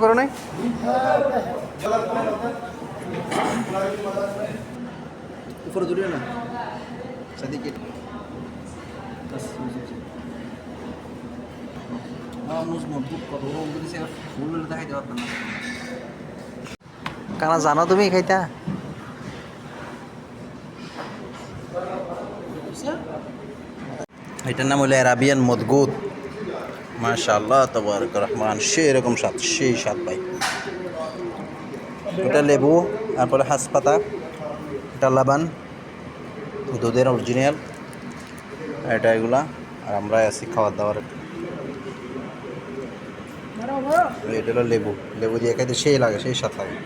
করো নাই উপরে দূরে না সাদিকে কানা জানো তুমি খাইতা এটার নাম হলো অ্যারাবিয়ান মদগুদ মাশাআল্লাহ তাবারাক রহমান সেই রকম স্বাদ সেই স্বাদ ভাই এটা লেবু তারপরে হাসপাতা এটা লাবান দুধের অরিজিনাল এটা এগুলা আর আমরা আছি খাওয়ার দাওয়ার এটা হলো লেবু লেবু দিয়ে খাইতে সেই লাগে সেই স্বাদ লাগে